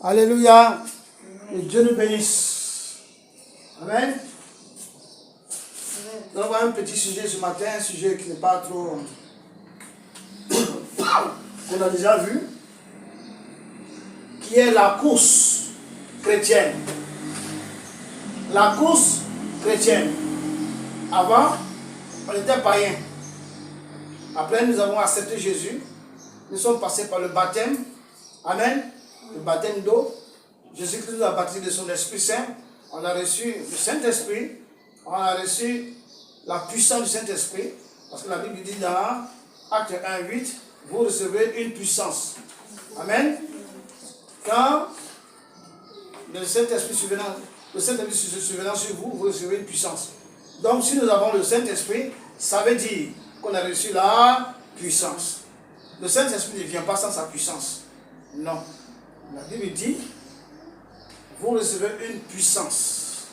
Alléluia. Que Dieu nous bénisse. Amen. Nous allons voir un petit sujet ce matin, un sujet qui n'est pas trop... qu'on a déjà vu, qui est la course chrétienne. La course chrétienne. Avant, on était païens. Après, nous avons accepté Jésus. Nous sommes passés par le baptême. Amen. Le baptême d'eau. Jésus-Christ nous a baptisé de son Esprit Saint. On a reçu le Saint-Esprit. On a reçu la puissance du Saint-Esprit. Parce que la Bible dit dans Acte 1:8, vous recevez une puissance. Amen. Quand le Saint-Esprit survenant sur vous, vous recevez une puissance. Donc si nous avons le Saint-Esprit, ça veut dire qu'on a reçu la puissance. Le Saint-Esprit ne vient pas sans sa puissance. Non. La Bible dit, vous recevez une puissance.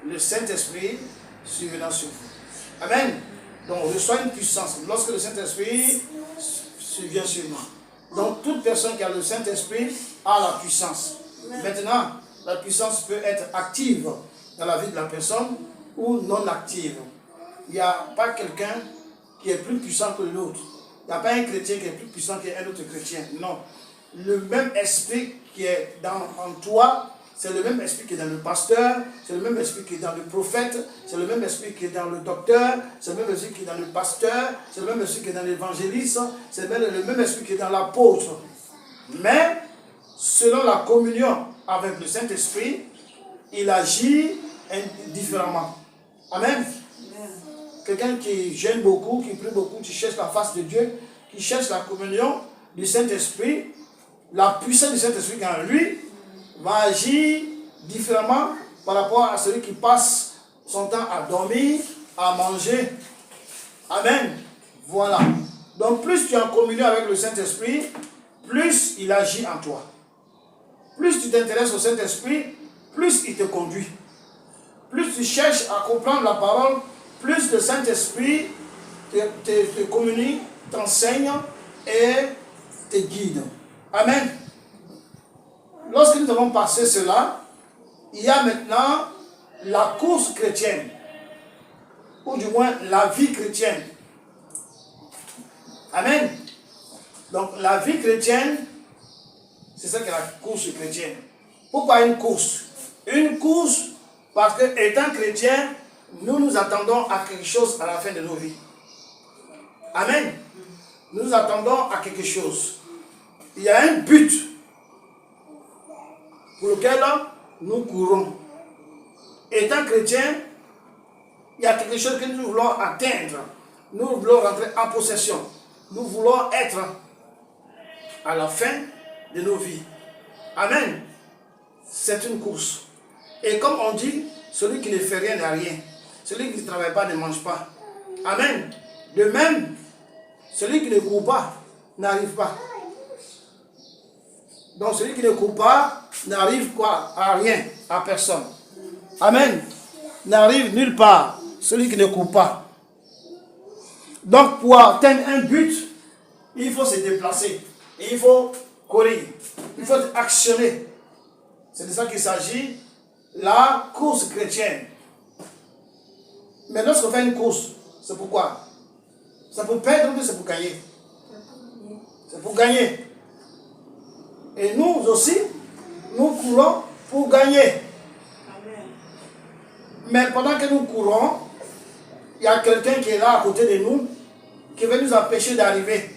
Le Saint-Esprit survenant sur vous. Amen. Donc on reçoit une puissance. Lorsque le Saint-Esprit survient sur nous. Donc toute personne qui a le Saint-Esprit a la puissance. Amen. Maintenant, la puissance peut être active dans la vie de la personne ou non active. Il n'y a pas quelqu'un qui est plus puissant que l'autre. Il n'y a pas un chrétien qui est plus puissant qu'un autre chrétien. Non. Le même esprit qui est en toi, c'est le même esprit qui est dans le pasteur, c'est le même esprit qui est dans le prophète, c'est le même esprit qui est dans le docteur, c'est le même esprit qui est dans le pasteur, c'est le même esprit qui est dans l'évangéliste, c'est le même esprit qui est dans l'apôtre. Mais, selon la communion avec le Saint-Esprit, il agit différemment. Amen. Quelqu'un qui gêne beaucoup, qui prie beaucoup, qui cherche la face de Dieu, qui cherche la communion du Saint-Esprit, la puissance du Saint-Esprit en lui va agir différemment par rapport à celui qui passe son temps à dormir, à manger. Amen. Voilà. Donc plus tu es en communion avec le Saint-Esprit, plus il agit en toi. Plus tu t'intéresses au Saint-Esprit, plus il te conduit. Plus tu cherches à comprendre la parole, plus le Saint-Esprit te communique, t'enseigne et te guide. Amen. Lorsque nous avons passé cela, il y a maintenant la course chrétienne, ou du moins la vie chrétienne. Amen. Donc la vie chrétienne, c'est ça qu'est la course chrétienne. Pourquoi une course? Une course parce que étant chrétien, nous nous attendons à quelque chose à la fin de nos vies. Amen. Nous nous attendons à quelque chose. Il y a un but pour lequel nous courons. Étant chrétien, il y a quelque chose que nous voulons atteindre. Nous voulons rentrer en possession. Nous voulons être à la fin de nos vies. Amen. C'est une course. Et comme on dit, celui qui ne fait rien n'a rien. Celui qui ne travaille pas ne mange pas. Amen. De même, celui qui ne court pas n'arrive pas. Donc celui qui ne court pas n'arrive quoi? À rien, à personne. Amen. N'arrive nulle part. Celui qui ne court pas. Donc pour atteindre un but, il faut se déplacer. Et il faut courir. Il faut actionner. C'est de ça qu'il s'agit. La course chrétienne. Mais lorsqu'on fait une course, c'est pourquoi? C'est pour perdre ou c'est pour gagner? C'est pour gagner. Et nous aussi, nous courons pour gagner. Mais pendant que nous courons, il y a quelqu'un qui est là à côté de nous, qui veut nous empêcher d'arriver.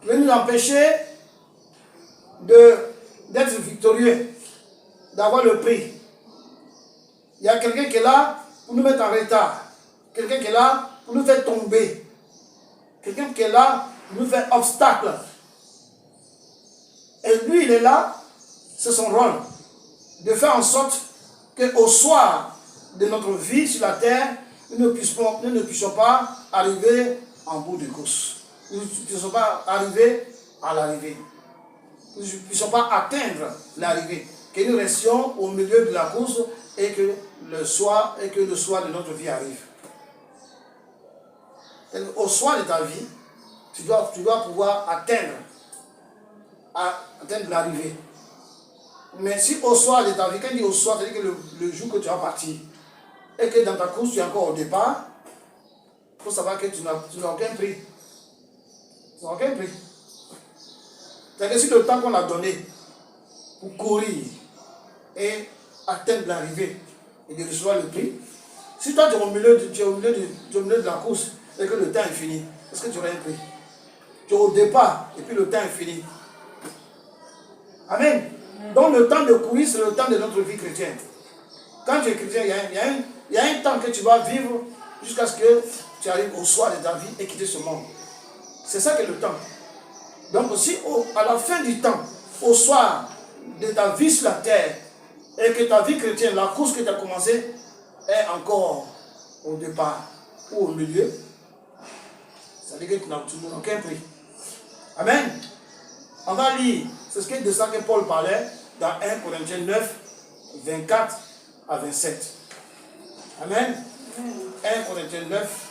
Qui veut nous empêcher d'être victorieux, d'avoir le prix. Il y a quelqu'un qui est là pour nous mettre en retard. Quelqu'un qui est là pour nous faire tomber. Quelqu'un qui est là pour nous faire obstacle. Et lui, il est là, c'est son rôle, de faire en sorte qu'au soir de notre vie sur la terre, nous ne puissions pas arriver en bout de course. Nous ne puissions pas arriver à l'arrivée. Nous ne puissions pas atteindre l'arrivée. Que nous restions au milieu de la course et que le soir de notre vie arrive. Au soir de ta vie, tu dois pouvoir atteindre en train de l'arrivée. Mais si au soir de ta vie, quand il dit au soir, c'est-à-dire que le jour que tu vas partir, et que dans ta course, tu es encore au départ, il faut savoir que tu n'as aucun prix. Tu n'as aucun prix. C'est-à-dire que si le temps qu'on a donné pour courir et atteindre l'arrivée et de recevoir le prix, si toi tu es au milieu de la course et que le temps est fini, est-ce que tu auras un prix? Tu es au départ et puis le temps est fini. Amen. Donc le temps de courir, c'est le temps de notre vie chrétienne. Quand tu es chrétien, il y a un temps que tu vas vivre jusqu'à ce que tu arrives au soir de ta vie et quitter ce monde. C'est ça que le temps. Donc si à la fin du temps, au soir de ta vie sur la terre, et que ta vie chrétienne, la course que tu as commencée, est encore au départ ou au milieu, ça veut dire que tu n'as aucun prix. Amen. On va lire, c'est de ça que Paul parlait dans 1 Corinthiens 9, 24 à 27. Amen. 1 Corinthiens 9,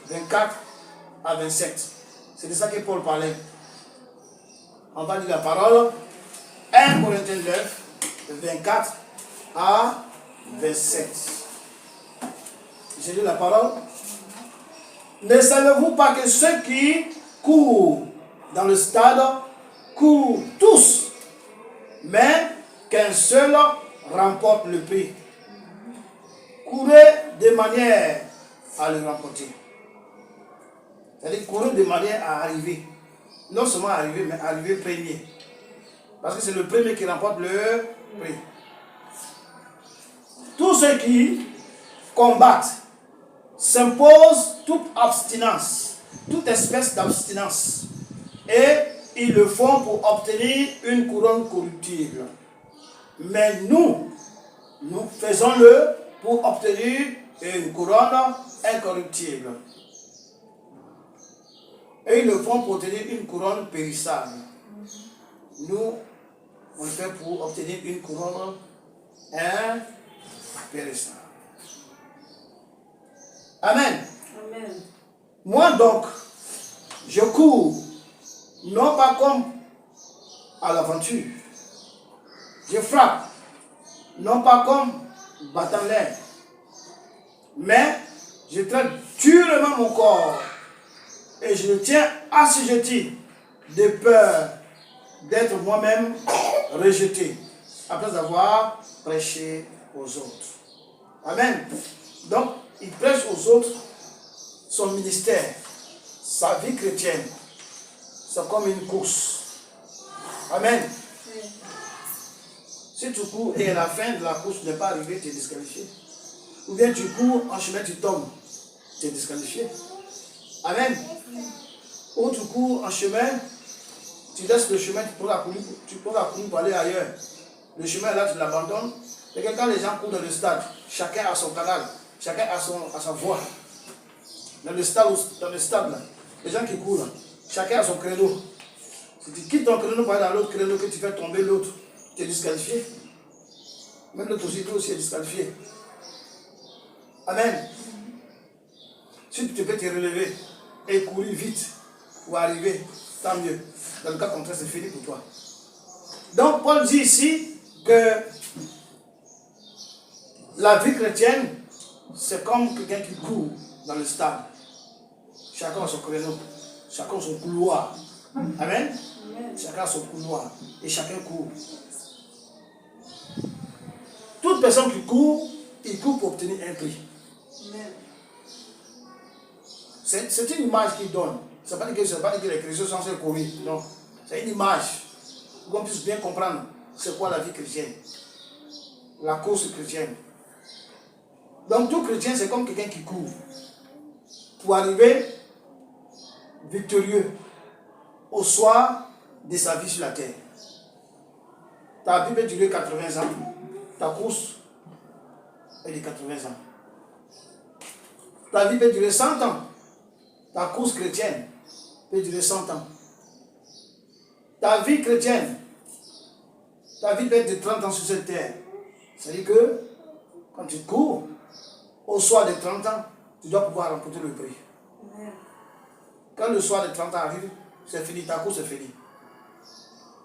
24 à 27. C'est de ça que Paul parlait. On va lire la parole. 1 Corinthiens 9, 24 à 27. J'ai lu la parole. Ne savez-vous pas que ceux qui courent dans le stade courent tous, mais qu'un seul remporte le prix? Courez de manière à le remporter. C'est-à-dire courir de manière à arriver. Non seulement arriver, mais arriver premier. Parce que c'est le premier qui remporte le prix. Tous ceux qui combattent s'imposent toute abstinence, toute espèce d'abstinence. Et ils le font pour obtenir une couronne corruptible. Mais nous faisons-le pour obtenir une couronne incorruptible. Et ils le font pour obtenir une couronne périssable. Nous, on le fait pour obtenir une couronne impérissable. Amen. Amen. Moi donc, je cours, non pas comme à l'aventure. Je frappe, non pas comme battant l'air. Mais je traite durement mon corps et je le tiens assujetti de peur d'être moi-même rejeté après avoir prêché aux autres. Amen. Donc, il prêche aux autres son ministère, sa vie chrétienne. C'est comme une course. Amen. Si tu cours et à la fin de la course n'est pas arrivé, tu es disqualifié. Ou bien tu cours, en chemin tu tombes, tu es disqualifié. Amen. Ou tu cours en chemin, tu laisses le chemin, tu prends la courir pour aller ailleurs. Le chemin là, tu l'abandonnes. Et quand les gens courent dans le stade, chacun a son canal, chacun a sa voie. Dans le stade là, les gens qui courent là, chacun a son créneau. Si tu quittes ton créneau pour aller dans l'autre créneau, que tu fais tomber l'autre, tu es disqualifié. Même l'autre aussi est disqualifié. Amen. Si tu peux te relever et courir vite pour arriver, tant mieux. Dans le cas contraire, c'est fini pour toi. Donc, Paul dit ici que la vie chrétienne, c'est comme quelqu'un qui court dans le stade. Chacun a son créneau, chacun a son couloir. Amen. Chacun a son couloir et chacun court. Toute personne qui court, il court pour obtenir un prix. C'est une image qu'il donne. Ce n'est pas dire que les chrétiens sont censés courir. Non. C'est une image. Pour qu'on puisse bien comprendre c'est quoi la vie chrétienne. La course chrétienne. Donc tout chrétien, c'est comme quelqu'un qui court. Pour arriver victorieux au soir de sa vie sur la terre. Ta vie peut durer 80 ans. Ta course est de 80 ans. Ta vie peut durer 100 ans. Ta course chrétienne peut durer 100 ans. Ta vie chrétienne, ta vie peut être de 30 ans sur cette terre. C'est-à-dire que quand tu cours, au soir de 30 ans, tu dois pouvoir remporter le prix. Quand le soir de 30 ans arrive, c'est fini, ta course est finie.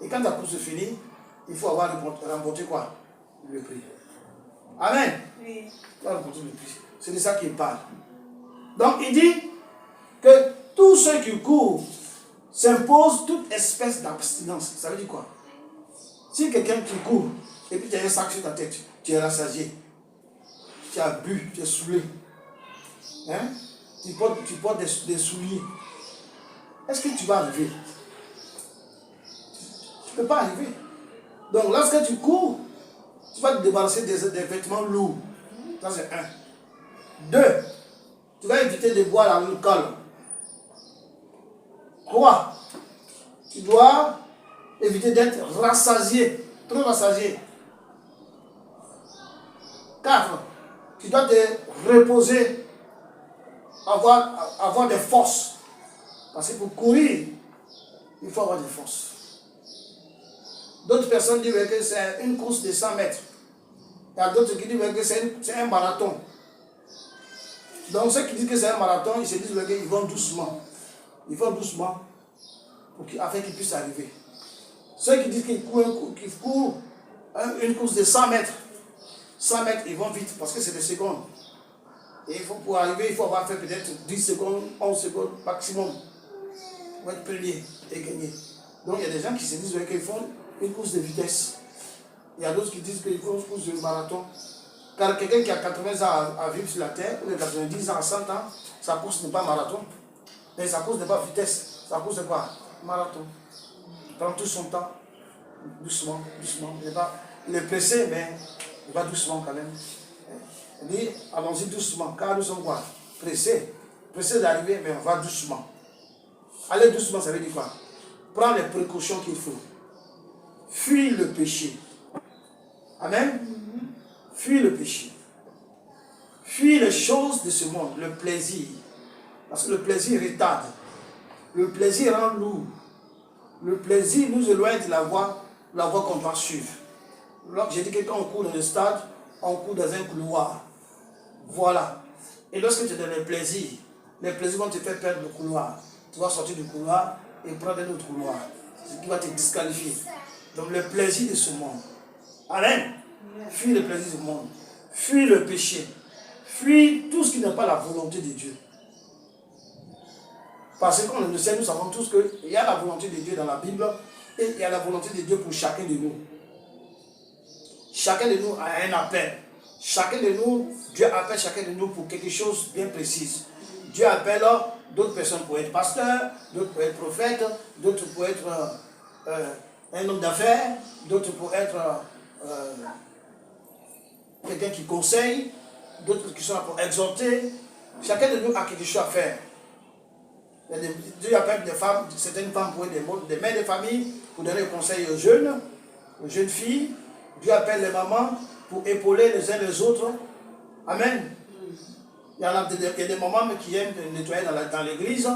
Et quand ta course se finit, il faut avoir remporté quoi? Le prix. Amen. Oui. C'est de ça qu'il parle. Donc il dit que tous ceux qui courent s'imposent toute espèce d'abstinence. Ça veut dire quoi? Si quelqu'un qui court et puis tu as un sac sur ta tête, tu es rassasié, tu as bu, tu es saoulé, hein? Tu portes des souliers, est-ce que tu vas arriver? Tu ne peux pas arriver. Donc lorsque tu cours, tu vas te débarrasser des vêtements lourds. Ça c'est 1. 2, tu vas éviter de boire l'alcool. 3, tu dois éviter d'être rassasié, trop rassasié. 4, tu dois te reposer, avoir des forces. Parce que pour courir, il faut avoir des forces. D'autres personnes disent que c'est une course de 100 mètres. Il y a d'autres qui disent que c'est un marathon. Donc ceux qui disent que c'est un marathon, ils se disent qu'ils vont doucement. Ils vont doucement afin qu'ils puissent arriver. Ceux qui disent qu'ils courent une course de 100 mètres, 100 mètres, ils vont vite parce que c'est des secondes. Et pour arriver, il faut avoir fait peut-être 10 secondes, 11 secondes maximum pour être premier et gagner. Donc il y a des gens qui se disent qu'ils font une course de vitesse. Il y a d'autres qui disent qu'ils font une course de marathon. Car quelqu'un qui a 80 ans à vivre sur la terre, ou 90 ans à 100 ans, sa course n'est pas marathon. Mais sa course n'est pas vitesse. Sa course c'est quoi? Marathon. Il prend tout son temps, doucement, doucement. Il est pressé, mais il va doucement quand même. Il dit, allons-y doucement, car nous sommes quoi? Pressés. Pressés d'arriver, mais on va doucement. Aller doucement, ça veut dire quoi? Prends les précautions qu'il faut. Fuis le péché. Amen. Fuis le péché. Fuis les choses de ce monde, le plaisir. Parce que le plaisir retarde. Le plaisir rend lourd. Le plaisir nous éloigne de la voie qu'on doit suivre. J'ai dit que quand on court dans le stade, on court dans un couloir. Voilà. Et lorsque tu es dans les plaisirs vont te faire perdre le couloir. Tu vas sortir du couloir et prendre un autre couloir. Ce qui va te disqualifier. Donc le plaisir de ce monde. Amen. Fuis le plaisir du monde. Fuis le péché. Fuis tout ce qui n'est pas la volonté de Dieu. Parce que comme le sait, nous savons tous qu'il y a la volonté de Dieu dans la Bible et il y a la volonté de Dieu pour chacun de nous. Chacun de nous a un appel. Chacun de nous, Dieu appelle chacun de nous pour quelque chose bien précis. Dieu appelle d'autres personnes pour être pasteur, d'autres pour être prophète, d'autres pour être un homme d'affaires, d'autres pour être quelqu'un qui conseille, d'autres qui sont là pour exhorter. Chacun de nous a quelque chose à faire. Dieu appelle des femmes, certaines femmes pour être des mères de famille, pour donner conseil aux jeunes filles. Dieu appelle les mamans pour épauler les uns les autres. Amen. Il y a des mamans qui aiment nettoyer dans l'église.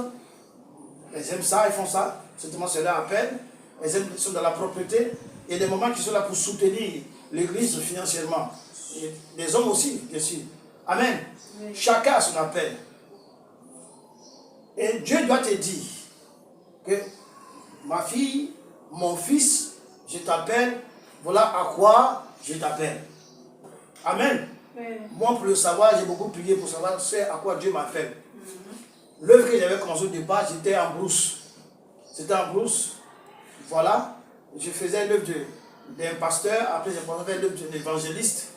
Elles aiment ça, ils font ça. Certainement, c'est leur appel. Elles sont dans la propreté. Il y a des mamans qui sont là pour soutenir l'église financièrement. Et les hommes aussi, bien sûr. Amen. Oui. Chacun a son appel. Et Dieu doit te dire que ma fille, mon fils, je t'appelle, voilà à quoi je t'appelle. Amen. Oui. Moi, pour le savoir, j'ai beaucoup prié pour savoir c'est à quoi Dieu m'appelle. L'œuvre que j'avais commencé au départ, j'étais en brousse. C'était en brousse. Voilà. Je faisais l'œuvre d'un pasteur, après j'ai fait l'œuvre d'un évangéliste.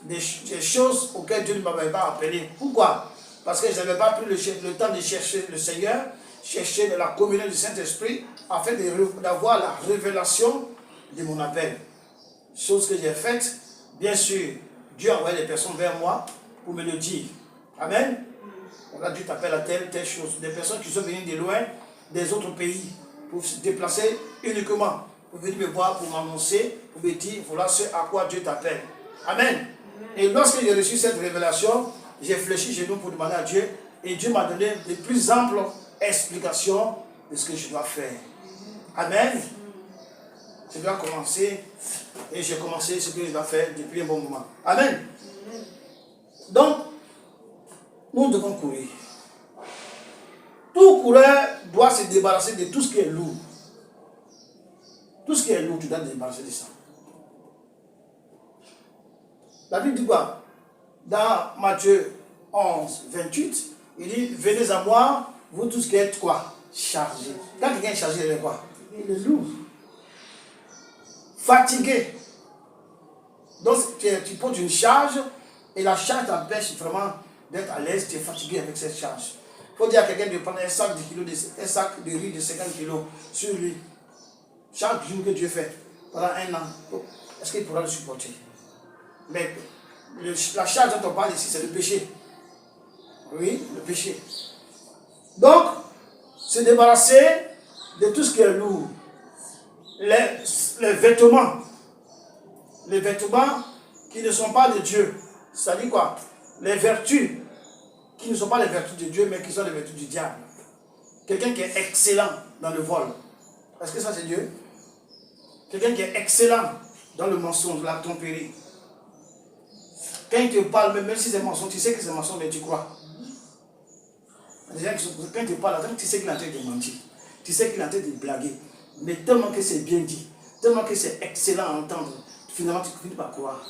Des choses auxquelles Dieu ne m'avait pas appelé. Pourquoi? Parce que je n'avais pas pris le temps de chercher le Seigneur, chercher la communion du Saint-Esprit, afin d'avoir la révélation de mon appel. Chose que j'ai faite, bien sûr, Dieu a envoyé des personnes vers moi pour me le dire. Amen. Là, Dieu t'appelle à telle chose. Des personnes qui sont venues de loin, des autres pays, pour se déplacer uniquement, pour venir me voir, pour m'annoncer, pour me dire, voilà ce à quoi Dieu t'appelle. Amen. Et lorsque j'ai reçu cette révélation, j'ai fléchi chez nous pour demander à Dieu, et Dieu m'a donné de plus amples explications de ce que je dois faire. Amen. Je dois commencer, et j'ai commencé ce que je dois faire depuis un bon moment. Amen. Donc, nous devons courir. Tout coureur doit se débarrasser de tout ce qui est lourd. Tout ce qui est lourd, tu dois te débarrasser de ça. La Bible dit quoi? Dans Matthieu 11, 28, il dit, venez à moi, vous tous qui êtes quoi? Chargés. Quand quelqu'un est chargé, il est quoi? Il est lourd. Fatigué. Donc tu portes une charge et la charge t'empêche vraiment d'être à l'aise, tu es fatigué avec cette charge. Il faut dire à quelqu'un de prendre un sac de riz de 50 kilos sur lui. Chaque jour que Dieu fait, pendant un an, est-ce qu'il pourra le supporter? Mais la charge dont on parle ici, c'est le péché. Oui, le péché. Donc, se débarrasser de tout ce qui est lourd. Les vêtements. Les vêtements qui ne sont pas de Dieu. C'est-à-dire quoi? Les vertus qui ne sont pas les vertus de Dieu, mais qui sont les vertus du diable. Quelqu'un qui est excellent dans le vol. Est-ce que ça c'est Dieu? Quelqu'un qui est excellent dans le mensonge, la tromperie. Quand il te parle, même si c'est mensonge, tu sais que c'est mensonge, mais tu crois. Les gens qui sont, quand il te parle, tu sais qu'il est en train de mentir. Tu sais qu'il est en train de blaguer. Mais tellement que c'est bien dit, tellement que c'est excellent à entendre, finalement tu finis par croire.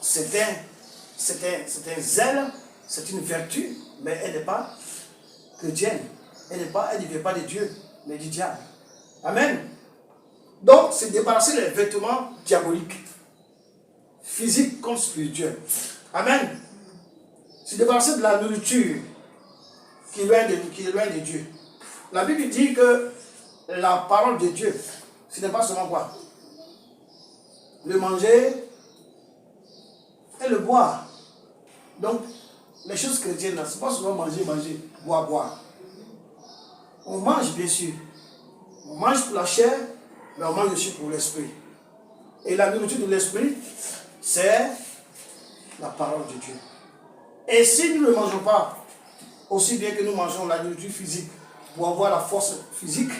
C'est un zèle, c'est une vertu, mais elle n'est pas chrétienne. Elle ne vient pas de Dieu, mais du diable. Amen. Donc, c'est débarrasser les vêtements diaboliques, physiques comme spirituels. Amen. C'est débarrasser de la nourriture qui est loin de Dieu. La Bible dit que la parole de Dieu, ce n'est pas seulement quoi? Le manger et le boire. Donc, les choses chrétiennes, ce n'est pas seulement manger, boire. On mange bien sûr. On mange pour la chair, mais on mange aussi pour l'esprit. Et la nourriture de l'esprit, c'est la parole de Dieu. Et si nous ne mangeons pas, aussi bien que nous mangeons la nourriture physique pour avoir la force physique,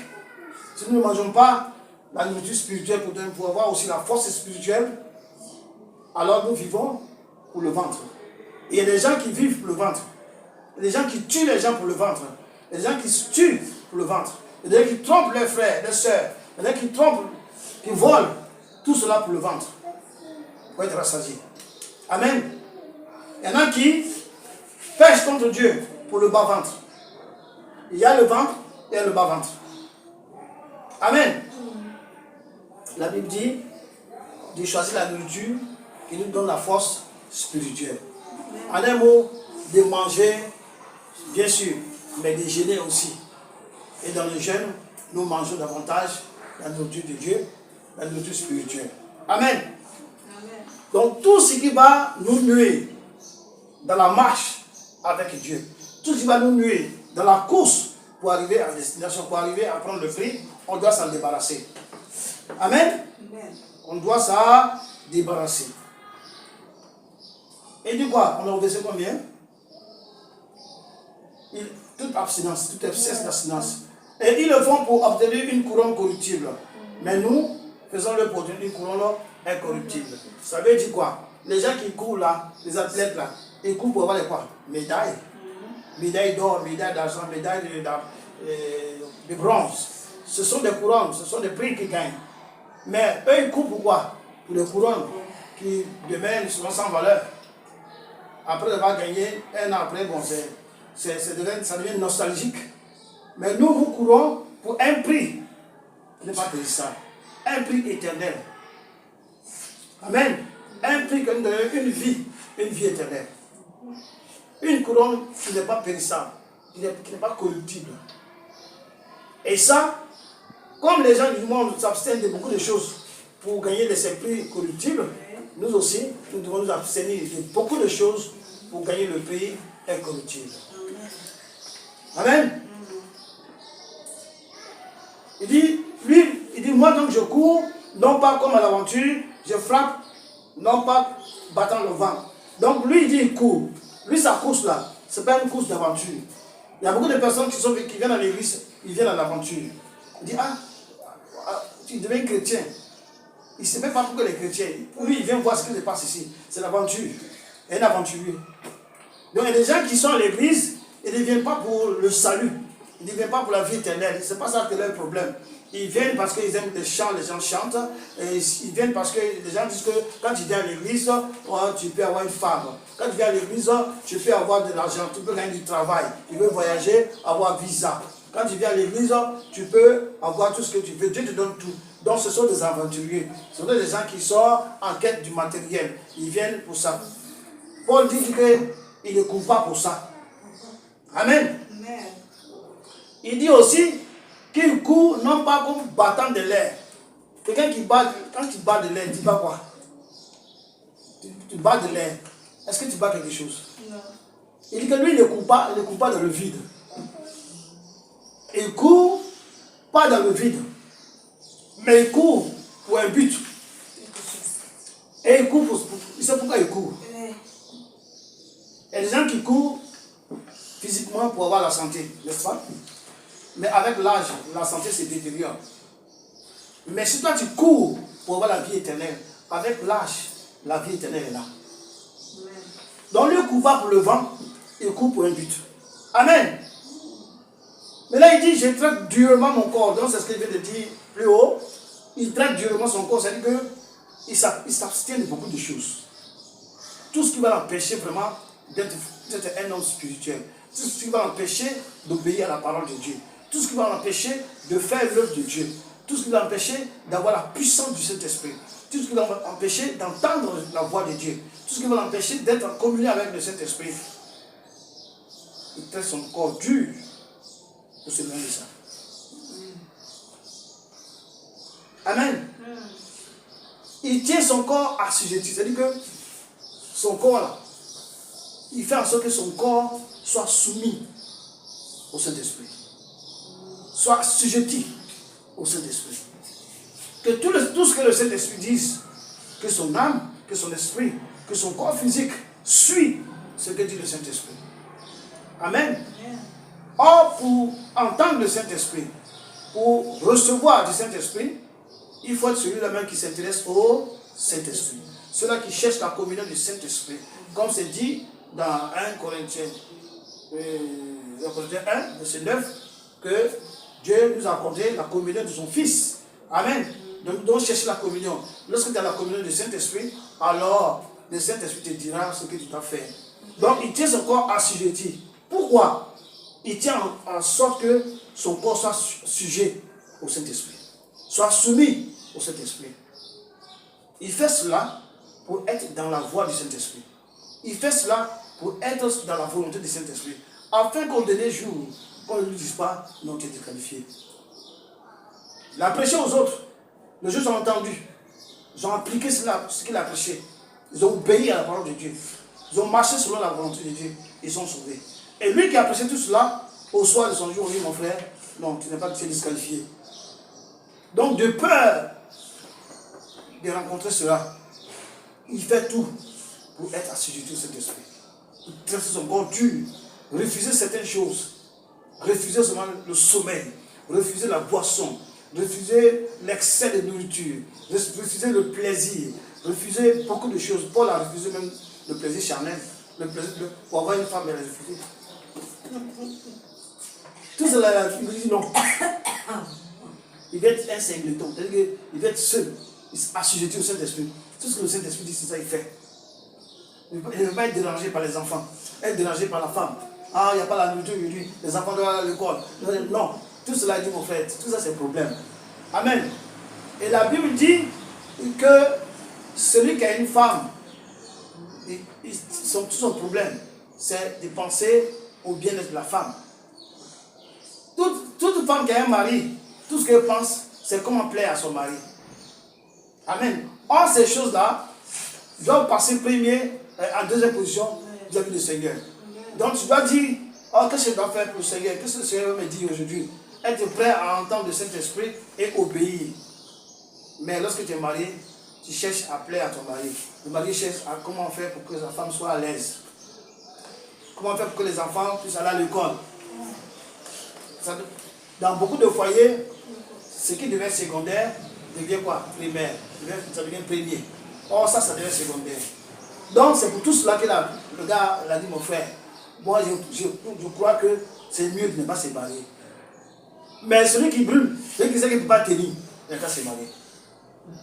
si nous ne mangeons pas la nourriture spirituelle pour avoir aussi la force spirituelle, alors nous vivons pour le ventre. Et il y a des gens qui vivent pour le ventre. Il y a des gens qui tuent les gens pour le ventre. Il y a des gens qui se tuent pour le ventre. Il y a des gens qui trompent leurs frères, leurs sœurs. Il y a des gens qui trompent, qui volent. Tout cela pour le ventre. Pour être rassasié. Amen. Il y en a qui pêchent contre Dieu pour le bas-ventre. Il y a le ventre et le bas-ventre. Amen. La Bible dit de choisir la nourriture qui nous donne la force spirituelle. En un mot, de manger, bien sûr, mais de jeûner aussi. Et dans le jeûne, nous mangeons davantage la nourriture de Dieu, la nourriture spirituelle. Amen. Amen. Donc tout ce qui va nous nuire dans la marche avec Dieu, tout ce qui va nous nuire dans la course pour arriver à destination, pour arriver à prendre le prix, on doit s'en débarrasser. Amen. Amen. On doit s'en débarrasser. Et du quoi? On a obéi combien? Toute abstinence, toute excès d'abstinence. Et ils le font pour obtenir une couronne corruptible. Mais nous, faisons-le pour obtenir une couronne incorruptible. Ça veut dire quoi? Les gens qui courent là, les athlètes là, ils courent pour avoir les quoi? Médailles. Médailles d'or, médailles d'argent, médailles de bronze. Ce sont des couronnes, ce sont des prix qu'ils gagnent. Mais eux, ils courent pour quoi? Pour les couronnes qui demain seront sans valeur. Après avoir gagné, un an après, bon, ça devient nostalgique. Mais nous, nous courons pour un prix qui n'est pas périssable. Un prix éternel. Amen. Un prix qui nous donne une vie éternelle. Une couronne qui n'est pas périssable, qui n'est pas corruptible. Et ça, comme les gens du monde s'abstiennent de beaucoup de choses pour gagner de ces prix corruptibles, nous aussi, nous devons nous abstenir de beaucoup de choses pour gagner le prix incorruptible. Amen. Il dit, moi donc je cours, non pas comme à l'aventure, je frappe, non pas battant le vent. Donc lui, il dit, il court. Lui, sa course là, ce n'est pas une course d'aventure. Il y a beaucoup de personnes qui viennent à l'église, ils viennent à l'aventure. Il dit, tu deviens chrétien. Il ne sait même pas pourquoi les chrétiens. Lui, il vient voir ce qui se passe ici. C'est l'aventure. Il y a un aventurier. Donc il y a des gens qui sont à l'église, ils ne viennent pas pour le salut. Ils ne viennent pas pour la vie éternelle. Ce n'est pas ça que leur problème. Ils viennent parce qu'ils aiment les chants, les gens chantent. Et ils viennent parce que les gens disent que quand tu viens à l'église, tu peux avoir une femme. Quand tu viens à l'église, tu peux avoir de l'argent, tu peux gagner du travail. Tu veux voyager, avoir visa. Quand tu viens à l'église, tu peux avoir tout ce que tu veux. Dieu te donne tout. Donc ce sont des aventuriers. Ce sont des gens qui sont en quête du matériel. Ils viennent pour ça. Paul dit qu'il ne court pas pour ça. Amen. Amen. Il dit aussi qu'il court non pas comme battant de l'air. Quelqu'un qui bat, quand tu bats de l'air, tu bats quoi? Tu bats de l'air. Est-ce que tu bats quelque chose? Non. Il dit que lui, il ne court pas dans le vide. Il court pas dans le vide. Mais il court pour un but. Et il court pour... Il sait pourquoi il court. Il y a des gens qui courent physiquement pour avoir la santé, n'est-ce pas? Mais avec l'âge, la santé se détériore. Mais si toi tu cours pour avoir la vie éternelle, avec l'âge, la vie éternelle est là. Donc lui ne court pas pour le vent, il court pour un but. Amen. Mais là il dit, je traite durement mon corps. Donc c'est ce qu'il vient de dire plus haut. Il traite durement son corps, c'est-à-dire qu'il s'abstient de beaucoup de choses. Tout ce qui va l'empêcher vraiment d'être un homme spirituel. Tout ce qui va l'empêcher d'obéir à la parole de Dieu. Tout ce qui va l'empêcher de faire l'œuvre de Dieu. Tout ce qui va l'empêcher d'avoir la puissance du Saint-Esprit. Tout ce qui va l'empêcher d'entendre la voix de Dieu. Tout ce qui va l'empêcher d'être en communion avec le Saint-Esprit. Il traite son corps dur pour se demander ça. Amen. Il tient son corps assujetti. C'est-à-dire que son corps là, il fait en sorte que son corps soit soumis au Saint-Esprit. Soit assujetti au Saint-Esprit. Que tout ce que le Saint-Esprit dise, que son âme, que son esprit, que son corps physique suit ce que dit le Saint-Esprit. Amen. Or, pour entendre le Saint-Esprit, pour recevoir du Saint-Esprit, il faut être celui-là même qui s'intéresse au Saint-Esprit. Ceux-là qui cherchent la communion du Saint-Esprit. Comme c'est dit dans 1 Corinthiens 1, verset 9, que Dieu nous a accordé la communion de son Fils. Amen. Donc chercher la communion. Lorsque tu as la communion du Saint-Esprit, alors le Saint-Esprit te dira ce que tu dois faire. Donc il tient son corps assujetti. Pourquoi? Il tient en sorte que son corps soit sujet au Saint-Esprit. Soit soumis au Saint-Esprit. Il fait cela pour être dans la voie du Saint-Esprit. Il fait cela pour être dans la volonté du Saint-Esprit. Afin qu'au dernier jour, qu'on ne lui dise pas, non, tu es disqualifié. Il a prêché aux autres. Les gens ont entendu. Ils ont appliqué cela, ce qu'il a prêché. Ils ont obéi à la parole de Dieu. Ils ont marché selon la volonté de Dieu. Ils sont sauvés. Et lui qui a prêché tout cela, au soir de son jour, il dit, mon frère, non, tu n'es pas disqualifié. Donc, de peur de rencontrer cela, il fait tout pour être assujetti au Saint-Esprit. Il traite son corps dur, refuser certaines choses, refuser seulement le sommeil, refuser la boisson, refuser l'excès de nourriture, refuser le plaisir, refuser beaucoup de choses. Paul a refusé même le plaisir charnel, le plaisir pour avoir une femme, il a refusé. Tout cela, il dit non. Il va être un singleton, c'est-à-dire qu'il va être seul, il s'assujettit au Saint-Esprit. Tout ce que le Saint-Esprit dit, c'est ça qu'il fait. Il ne veut pas être dérangé par les enfants, être dérangé par la femme. Ah, il n'y a pas la nourriture aujourd'hui, les enfants doivent aller à l'école. Non, tout cela dit mon frère, tout ça c'est un problème. Amen. Et la Bible dit que celui qui a une femme, tout son problème, c'est de penser au bien-être de la femme. Toute femme qui a un mari, tout ce qu'elle pense, c'est comment plaire à son mari. Amen. Or, ces choses-là doivent passer en deuxième position vis-à-vis du Seigneur. Donc, tu dois dire, oh, qu'est-ce que je dois faire pour le Seigneur? Qu'est-ce que le Seigneur me dit aujourd'hui? Être prêt à entendre le Saint-Esprit et obéir. Mais lorsque tu es marié, tu cherches à plaire à ton mari. Le mari cherche à comment faire pour que sa femme soit à l'aise. Comment faire pour que les enfants puissent aller à l'école. Dans beaucoup de foyers, ce qui devait être secondaire devient quoi? Primaire. Ça devient premier. Or, ça devient secondaire. Donc, c'est pour tout cela que le gars l'a dit, mon frère. Moi, je crois que c'est mieux de ne pas se marier. Mais celui qui brûle, celui qui sait qu'il ne peut pas tenir, il n'a qu'à se marier.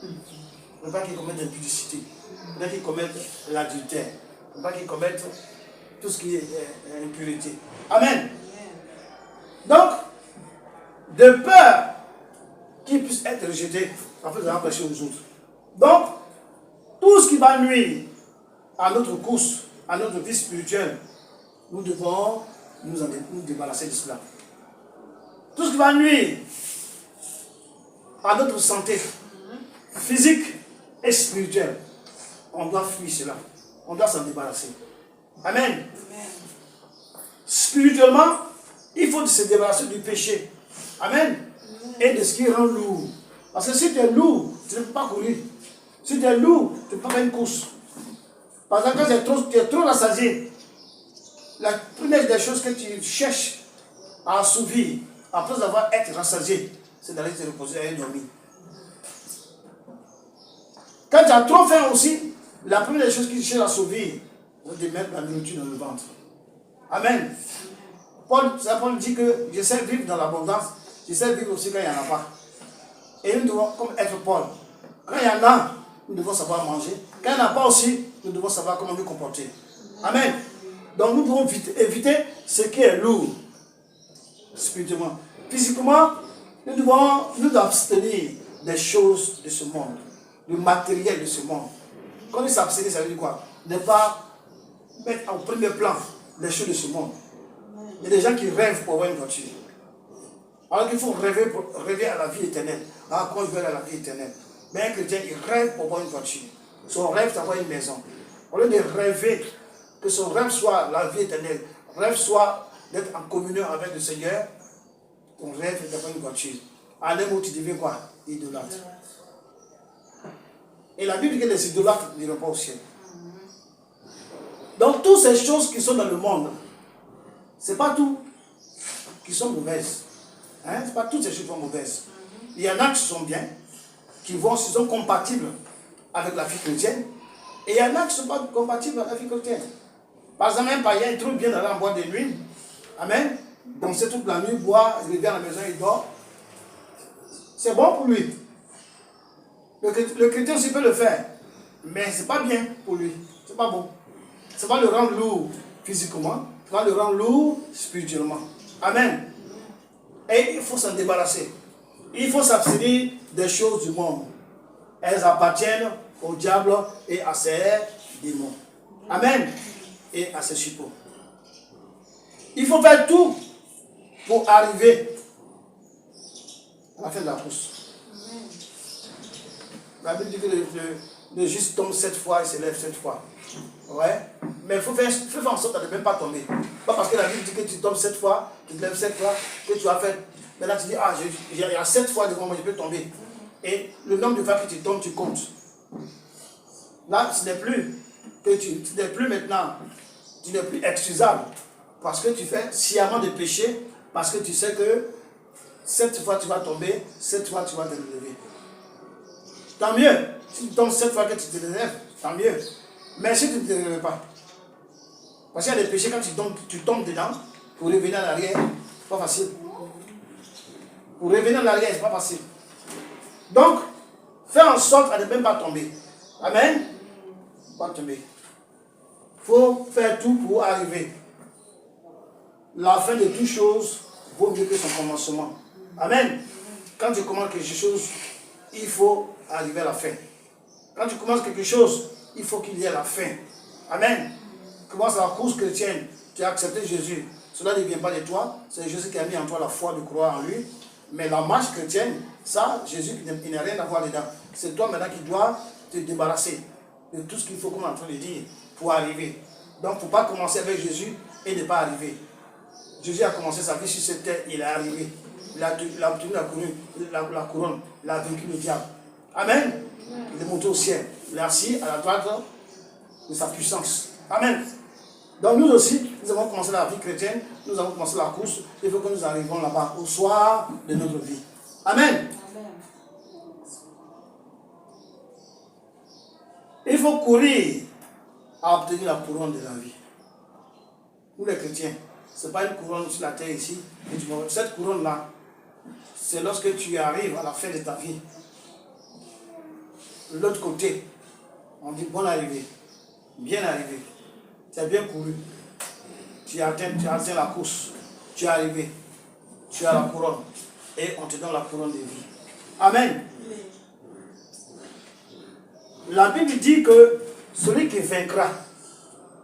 Il ne faut pas qu'il commette l'impudicité. Il ne faut pas qu'il commette l'adultère. Il ne faut pas qu'il commette tout ce qui est impureté. Amen. Donc, de peur qu'il puisse être rejeté, en fait, ça va prêcher aux autres. Donc, tout ce qui va nuire à notre course, à notre vie spirituelle, nous devons nous débarrasser de cela. Tout ce qui va nuire à notre santé physique et spirituelle, on doit fuir cela. On doit s'en débarrasser. Amen. Spirituellement, il faut se débarrasser du péché. Amen. Et de ce qui rend lourd. Parce que si tu es lourd, tu ne peux pas courir. Si tu es lourd, tu ne peux pas faire une course. Par exemple, quand tu es trop rassasié, la première des choses que tu cherches à assouvir, après avoir été rassasié, c'est d'aller te reposer et dormir. Quand tu as trop faim aussi, la première des choses que tu cherches à assouvir, c'est de mettre la nourriture dans le ventre. Amen. Paul dit que je sais vivre dans l'abondance, je sais vivre aussi quand il n'y en a pas. Et nous devons, comme être Paul, quand il y en a, nous devons savoir manger. Quand il n'y en a pas aussi, nous devons savoir comment nous comporter. Amen. Donc nous devons éviter ce qui est lourd, spirituellement. Physiquement, nous devons nous abstenir des choses de ce monde, du matériel de ce monde. Quand il s'abstenir, ça veut dire quoi? Ne pas mettre au premier plan les choses de ce monde. Il y a des gens qui rêvent pour avoir une voiture. Alors qu'il faut rêver à la vie éternelle. Ah, quand je veux aller à la vie éternelle. Mais un chrétien, il rêve pour avoir une voiture. Son rêve, c'est d'avoir une maison. Au lieu de rêver que son rêve soit la vie éternelle, rêve soit d'être en communion avec le Seigneur, ton rêve est d'avoir une voiture. En un mot, tu deviens quoi? Idolâtre. Et la Bible dit que les idolâtres n'iront pas au ciel. Donc, toutes ces choses qui sont dans le monde, ce n'est pas tout qui sont mauvaises. Hein? Ce n'est pas toutes ces choses qui sont mauvaises. Il y en a qui sont bien, qui sont compatibles avec la vie chrétienne, et il y en a qui ne sont pas compatibles avec la vie chrétienne. Par exemple, un païen, il trouve bien d'aller en boîte de nuit. Amen. Donc, c'est toute la nuit, boit, il revient à la maison, il dort. C'est bon pour lui. Le chrétien aussi peut le faire, mais ce n'est pas bien pour lui. Ce n'est pas bon. Ça va le rendre lourd physiquement, ça va le rendre lourd spirituellement. Amen. Et il faut s'en débarrasser. Il faut s'abstenir des choses du monde. Elles appartiennent au diable et à ses démons. Amen. Et à ses suppôts. Il faut faire tout pour arriver à la fin de la course. La Bible dit que le juste tombe 7 fois et se lève 7 fois. Ouais. Mais il faut faire en sorte de ne même pas tomber. Pas parce que la Bible dit que tu tombes 7 fois, tu te lèves 7 fois, que tu as fait. Maintenant tu dis, ah, il y a 7 fois devant moi, je peux tomber. Et le nombre de fois que tu tombes, tu comptes. Là, ce n'est plus maintenant, tu n'es plus excusable. Parce que tu fais sciemment des péchés, parce que tu sais que 7 fois tu vas tomber, 7 fois tu vas te lever. Tant mieux. Si tu tombes 7 fois que tu te lèves, tant mieux. Mais si tu ne te lèves pas, parce qu'il y a des péchés, quand tu tombes dedans, pour revenir en arrière, c'est pas facile. Pour revenir en arrière, c'est pas facile. Donc, fais en sorte à ne même pas tomber. Amen. Pas tomber. Il faut faire tout pour arriver. La fin de toute chose vaut mieux que son commencement. Amen. Quand tu commences quelque chose, il faut arriver à la fin. Quand tu commences quelque chose, il faut qu'il y ait la fin. Amen. Commence la course chrétienne. Tu as accepté Jésus. Cela ne vient pas de toi. C'est Jésus qui a mis en toi la foi de croire en lui. Mais la marche chrétienne, ça, Jésus, il n'a rien à voir dedans. C'est toi maintenant qui dois te débarrasser de tout ce qu'il faut, comme on est en train de dire, pour arriver. Donc, il ne faut pas commencer avec Jésus et ne pas arriver. Jésus a commencé sa vie sur cette terre, il est arrivé. Il a obtenu la couronne, il a vaincu le diable. Amen. Il est monté au ciel. Il est assis à la droite de sa puissance. Amen. Donc nous aussi, nous avons commencé la vie chrétienne, nous avons commencé la course, il faut que nous arrivions là-bas au soir de notre vie. Amen. Il faut courir à obtenir la couronne de la vie. Nous les chrétiens, ce n'est pas une couronne sur la terre ici. Cette couronne-là, c'est lorsque tu arrives à la fin de ta vie. De l'autre côté, on dit bonne arrivée, bien arrivé. Tu as bien couru. Tu as atteint la course. Tu es arrivé. Tu as la couronne. Et on te donne la couronne de vie. Amen. La Bible dit que celui qui vaincra,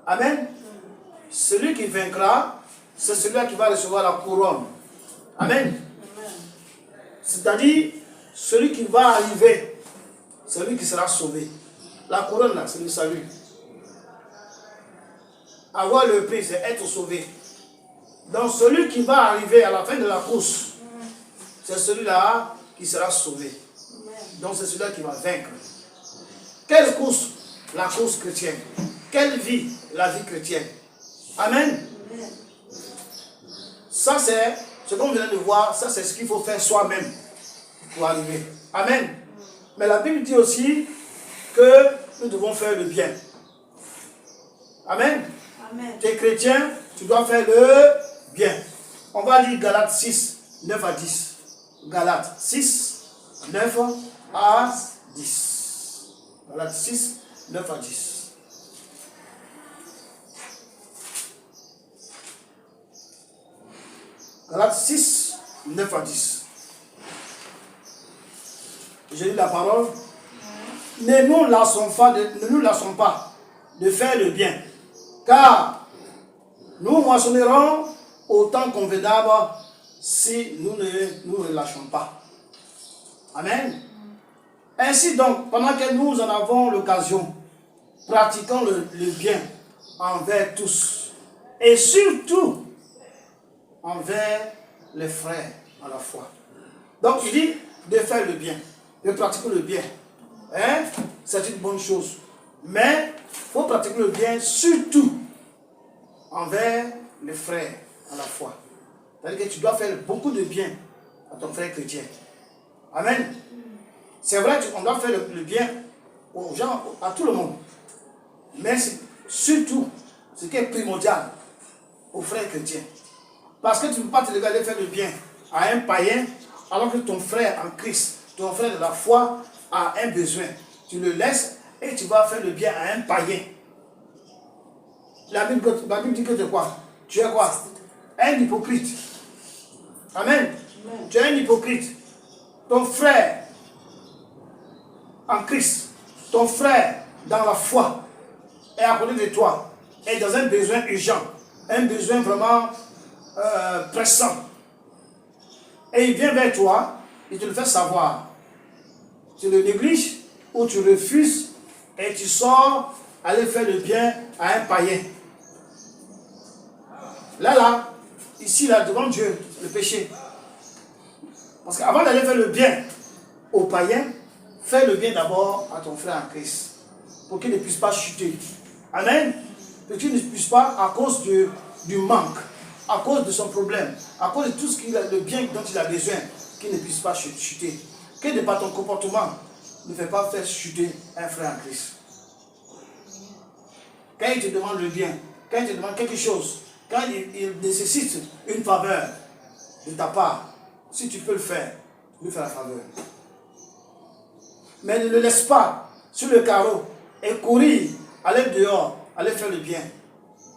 amen, celui qui vaincra, c'est celui qui va recevoir la couronne. Amen. C'est-à-dire, celui qui va arriver, celui qui sera sauvé. La couronne, là, c'est le salut. Avoir le prix, c'est être sauvé. Donc, celui qui va arriver à la fin de la course, c'est celui-là qui sera sauvé. Donc, c'est celui-là qui va vaincre. Quelle course? La course chrétienne. Quelle vie? La vie chrétienne. Amen. Ça, c'est ce qu'on vient de voir. Ça, c'est ce qu'il faut faire soi-même pour arriver. Amen. Mais la Bible dit aussi que nous devons faire le bien. Amen. Amen. Tu es chrétien, tu dois faire le bien. On va lire Galates 6, 9 à 10. Galates 6, 9 à 10. Galates 6, 9 à 10. Galates 6, 9 à 10. Je lis la parole. Ne nous lassons pas de faire le bien, car nous moissonnerons au temps convenable si nous ne nous relâchons pas. Amen. Ainsi donc, pendant que nous en avons l'occasion, pratiquons le bien envers tous et surtout envers les frères à la foi. Donc il dit de faire le bien, de pratiquer le bien. Hein? C'est une bonne chose. Mais il faut pratiquer le bien surtout envers les frères à la foi. C'est-à-dire que tu dois faire beaucoup de bien à ton frère chrétien. Amen. C'est vrai qu'on doit faire le bien aux gens, à tout le monde. Mais surtout, ce qui est primordial, aux frères chrétiens. Parce que tu ne peux pas te regarder faire le bien à un païen, alors que ton frère en Christ, ton frère de la foi, a un besoin. Tu le laisses et tu vas faire le bien à un païen. La Bible dit que tu es quoi? Tu es quoi? Un hypocrite. Amen. Tu es un hypocrite. Ton frère en Christ, ton frère dans la foi est à côté de toi, est dans un besoin urgent, un besoin vraiment pressant. Et il vient vers toi, il te le fait savoir. Tu le négliges ou tu refuses et tu sors aller faire le bien à un païen. Là, ici, là, devant Dieu, le péché. Parce qu'avant d'aller faire le bien aux païens, fais le bien d'abord à ton frère en Christ. Pour qu'il ne puisse pas chuter. Amen. Pour qu'il ne puisse pas, à cause du manque, à cause de son problème, à cause de tout ce qu'il a, le bien dont il a besoin, qu'il ne puisse pas chuter. Que de par ton comportement ne fait pas faire chuter un frère en Christ. Quand il te demande le bien, quand il te demande quelque chose, quand il nécessite une faveur de ta part, si tu peux le faire, lui fais la faveur. Mais ne le laisse pas sur le carreau et courir, aller dehors, aller faire le bien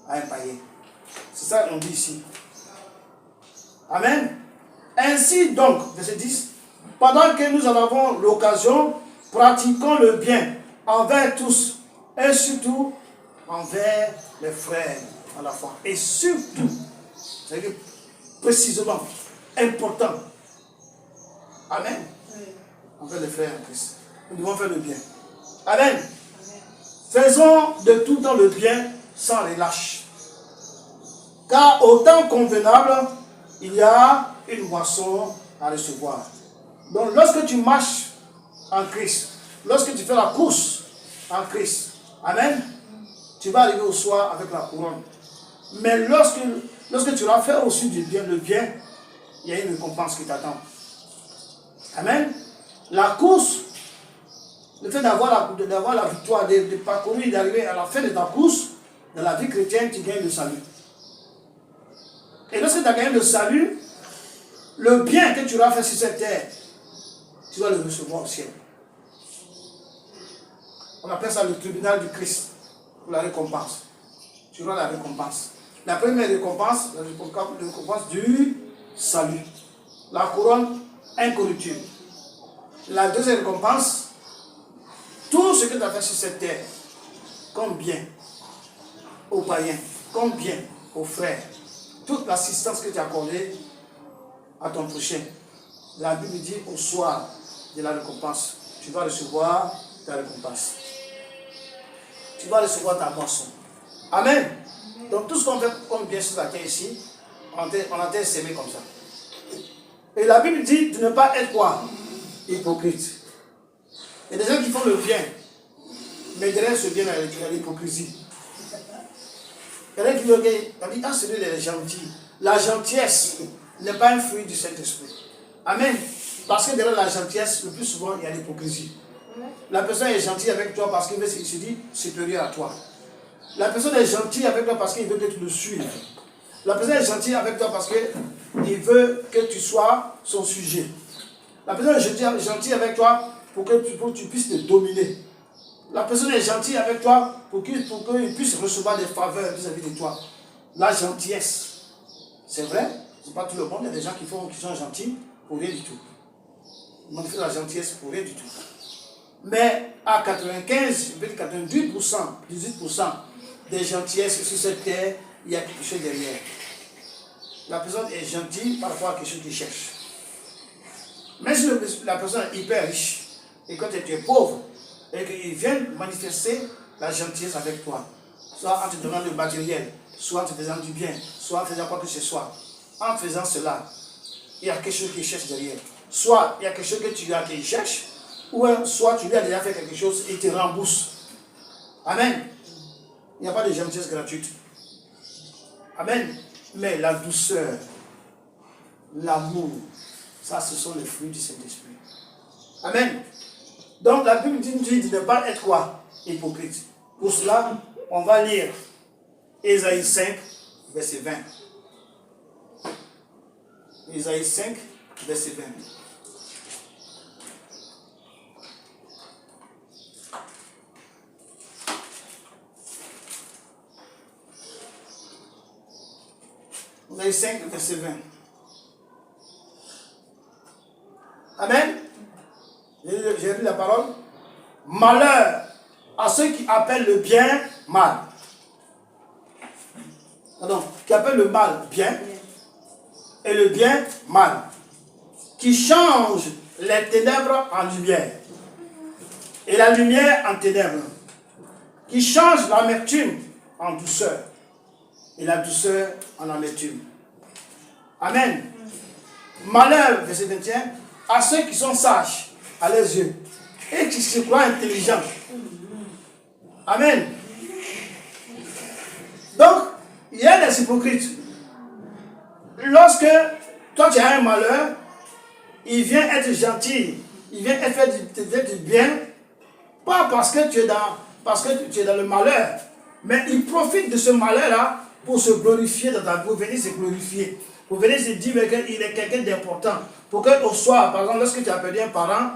à un païen. C'est ça qu'on dit ici. Amen. Ainsi donc, verset 10, pendant que nous en avons l'occasion, pratiquons le bien envers tous et surtout envers les frères à la foi. Et surtout, c'est-à-dire précisément, important. Amen. Envers les frères en Christ. Nous devons faire le bien. Amen. Amen. Faisons de tout temps le bien sans relâche. Car au temps convenable, il y a une moisson à recevoir. Donc lorsque tu marches en Christ, lorsque tu fais la course en Christ, amen, tu vas arriver au soir avec la couronne. Mais lorsque tu vas faire aussi du bien, le bien, il y a une récompense qui t'attend. Amen. La course, le fait d'avoir la victoire, de parcourir, d'arriver à la fin de ta course, dans la vie chrétienne, tu gagnes le salut. Et lorsque tu as gagné le salut, le bien que tu auras fait sur cette terre, tu vas le recevoir au ciel. On appelle ça le tribunal du Christ, pour la récompense. Tu auras la récompense. La première récompense, la récompense du salut. La couronne incorruptible. La deuxième récompense, tout ce que tu as fait sur cette terre, comme bien aux païens, comme bien aux frères, toute l'assistance que tu as accordée à ton prochain. La Bible dit au soir de la récompense, tu vas recevoir ta récompense. Tu vas recevoir ta moisson. Amen. Donc tout ce qu'on fait comme bien sur la terre ici, on a été semé comme ça. Et la Bible dit de ne pas être quoi? Hypocrite. Il y a des gens qui font le bien, mais derrière ce bien, il y a l'hypocrisie. Il y a des gens qui disent, ah, celui-là est gentil. La gentillesse n'est pas un fruit du Saint-Esprit. Amen. Parce que derrière la gentillesse, le plus souvent, il y a l'hypocrisie. La personne est gentille avec toi parce qu'il se dit supérieur à toi. La personne est gentille avec toi parce qu'il veut que tu le suives. La personne est gentille avec toi parce qu'il veut que tu sois son sujet. La personne est gentille avec toi pour que tu puisses te dominer. La personne est gentille avec toi pour qu'il puisse recevoir des faveurs vis-à-vis de toi. La gentillesse, c'est vrai, ce n'est pas tout le monde. Il y a des gens qui sont gentils pour rien du tout. Ils manifestent la gentillesse pour rien du tout. Mais à 95, 98%, 18% des gentillesses sur cette terre, il y a quelque chose derrière. La personne est gentille par rapport à quelque chose qu'il cherche. Mais si la personne est hyper riche, et quand tu es pauvre, et qu'il vient manifester la gentillesse avec toi, soit en te donnant le matériel, soit en te faisant du bien, soit en faisant quoi que ce soit, en faisant cela, il y a quelque chose qu'il cherche derrière. Soit il y a quelque chose que tu as qu'il cherche, ou soit tu lui as déjà fait quelque chose et il te rembourse. Amen. Il n'y a pas de gentillesse gratuite. Amen. Mais la douceur, l'amour, ça, ce sont les fruits du Saint-Esprit. Amen. Donc la Bible dit de ne pas être quoi? Hypocrite. Pour cela, on va lire Ésaïe 5, verset 20. Ésaïe 5, verset 20. Ésaïe 5, verset 20. Amen. J'ai lu la parole. Malheur à ceux qui appellent le bien mal. Pardon, qui appellent le mal bien et le bien mal. Qui changent les ténèbres en lumière et la lumière en ténèbres. Qui changent l'amertume en douceur et la douceur en amertume. Amen. Malheur, verset 21, à ceux qui sont sages à leurs yeux et qui se croient intelligents. Amen. Donc, il y a des hypocrites. Lorsque toi tu as un malheur, il vient être gentil, il vient faire du bien, pas parce que tu es dans le malheur, mais il profite de ce malheur-là pour se glorifier dans ta vie, pour venir se glorifier, pour venir se dire qu'il est quelqu'un d'important, pour qu'au soir, par exemple, lorsque tu as perdu un parent,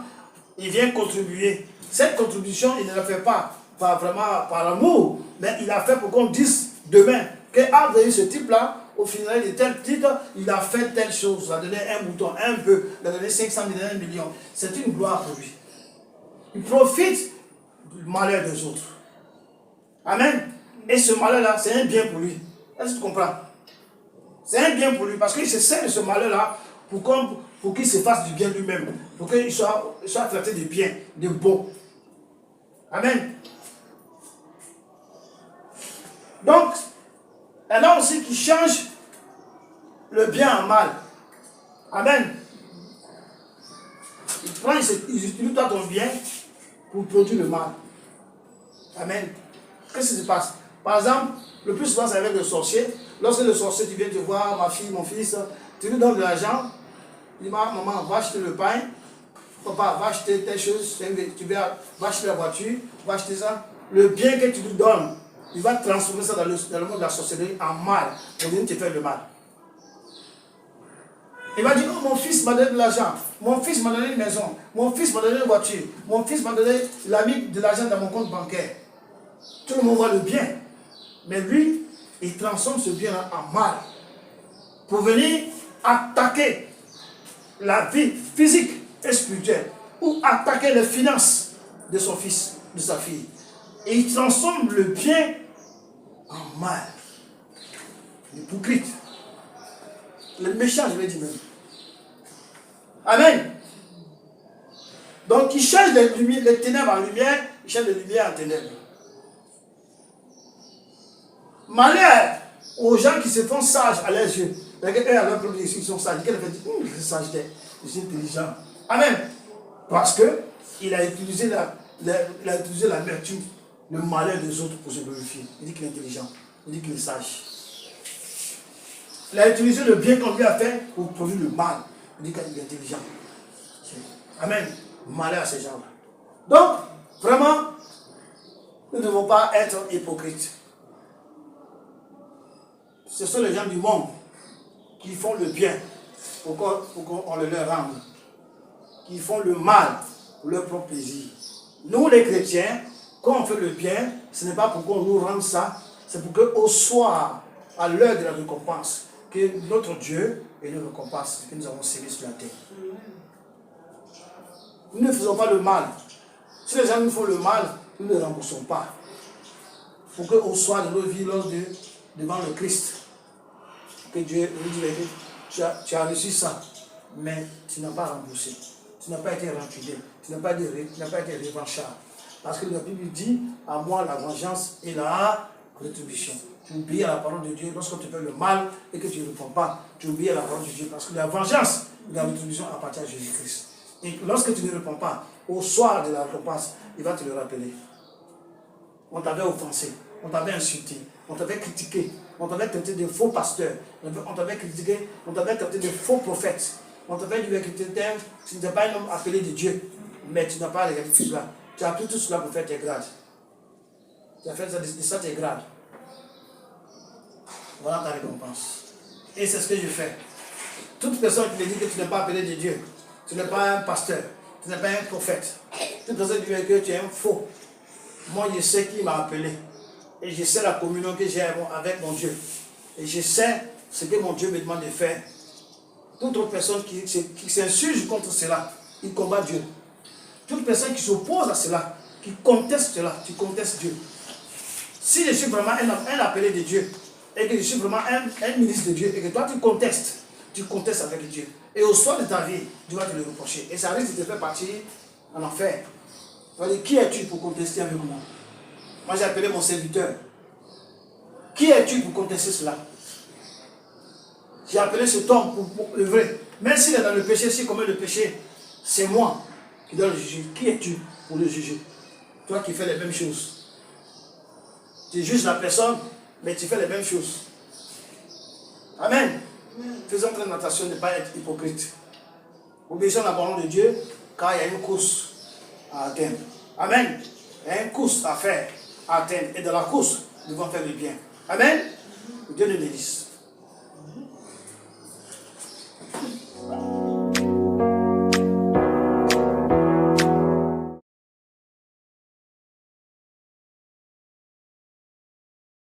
il vient contribuer. Cette contribution, il ne la fait pas vraiment par amour, mais il a fait pour qu'on dise demain que ce type-là, au final de tel titre, il a fait telle chose, il a donné un mouton, un peu, il a donné 500 000, 1 million. C'est une gloire pour lui. Il profite du malheur des autres. Amen. Et ce malheur-là, c'est un bien pour lui. Est-ce que tu comprends? C'est un bien pour lui, parce qu'il se sert de ce malheur-là pour qu'il se fasse du bien lui-même, pour qu'il soit traité de bien, de bon. Amen. Donc, il y en a aussi qui changent le bien en mal. Amen. Ils utilisent toi ton bien pour produire le mal. Amen. Qu'est-ce qui se passe? Par exemple, le plus souvent c'est avec le sorcier. Lorsque le sorcier, tu viens te voir, ma fille, mon fils, tu lui donnes de l'argent, tu dis, maman, va acheter le pain, papa, va acheter telle chose, va acheter la voiture, va acheter ça. Le bien que tu lui donnes, il va transformer ça dans le monde de la sorcellerie en mal, pour venir te faire le mal. Il va dire, oh, mon fils m'a donné de l'argent, mon fils m'a donné une maison, mon fils m'a donné une voiture, mon fils m'a donné, il a mis de l'argent dans mon compte bancaire. Tout le monde voit le bien. Mais lui, il transforme ce bien-là en mal. Pour venir attaquer la vie physique et spirituelle. Ou attaquer les finances de son fils, de sa fille. Et il transforme le bien en mal. L'hypocrite. Le méchant, je vais dire même. Amen. Donc, il change les ténèbres en lumière, il change les lumières en ténèbres. Malheur aux gens qui se font sages à leurs yeux. Eux, à leur propre yeux, ils sont sages. Quelqu'un fait dire, je suis sage, je suis intelligent. Amen. Parce qu'il a utilisé la vertu, le malheur des autres pour se glorifier. Il dit qu'il est intelligent. Il dit qu'il est sage. Il a utilisé le bien qu'on lui a fait pour produire le mal. Il dit qu'il est intelligent. Amen. Malheur à ces gens-là. Donc, vraiment, nous ne devons pas être hypocrites. Ce sont les gens du monde qui font le bien pour qu'on le leur rende. Qui font le mal pour leur propre plaisir. Nous, les chrétiens, quand on fait le bien, ce n'est pas pour qu'on nous rende ça, c'est pour qu'au soir, à l'heure de la récompense, que notre Dieu ait une récompense que nous avons sévi sur la terre. Nous ne faisons pas le mal. Si les gens nous font le mal, nous ne le remboursons pas. Pour qu'au soir de nos vies, devant le Christ, que Dieu nous dise, tu as reçu ça, mais tu n'as pas remboursé. Tu n'as pas été rancunier. Tu n'as pas été revanchard. Parce que la Bible dit, à moi la vengeance et la rétribution. Tu obéis à la parole de Dieu lorsque tu fais le mal et que tu ne réponds pas. Tu obéis à la parole de Dieu parce que la vengeance et la rétribution appartiennent à Jésus-Christ. Et lorsque tu ne réponds pas, au soir de la récompense, il va te le rappeler. On t'avait offensé, on t'avait insulté, on t'avait critiqué, on t'avait traité de faux pasteurs, on t'avait critiqué, on t'avait traité de faux prophètes, on t'avait dit que tu n'étais pas un homme appelé de Dieu, mais tu n'as pas regardé tout cela. Tu as appris tout cela pour faire tes grades. Tu as fait ça tes grades. Voilà ta récompense. Et c'est ce que je fais. Toute personne qui me dit que tu n'es pas appelé de Dieu, tu n'es pas un pasteur, tu n'es pas un prophète, toute personne qui dit que tu es un faux, moi je sais qui m'a appelé. Et je sais la communion que j'ai avec mon Dieu. Et je sais ce que mon Dieu me demande de faire. Toute autre personne qui s'insurge contre cela, il combat Dieu. Toute personne qui s'oppose à cela, qui conteste cela, tu contestes Dieu. Si je suis vraiment un appelé de Dieu, et que je suis vraiment un ministre de Dieu, et que toi tu contestes avec Dieu. Et au soir de ta vie, Dieu va te le reprocher. Et ça risque de te faire partir en enfer. Qui es-tu pour contester avec moi? Moi j'ai appelé mon serviteur. Qui es-tu pour contester cela? J'ai appelé cet homme pour œuvrer. Même s'il est dans le péché, s'il commet le péché, c'est moi qui dois le juger. Qui es-tu pour le juger? Toi qui fais les mêmes choses. Tu juges la personne, mais tu fais les mêmes choses. Amen. Faisons très attention de ne pas être hypocrite. Obéissons la parole de Dieu, car il y a une course à atteindre. Amen. Il y a une course à faire, à atteindre. Et dans la course, nous devons faire le bien. Amen. Dieu nous bénisse.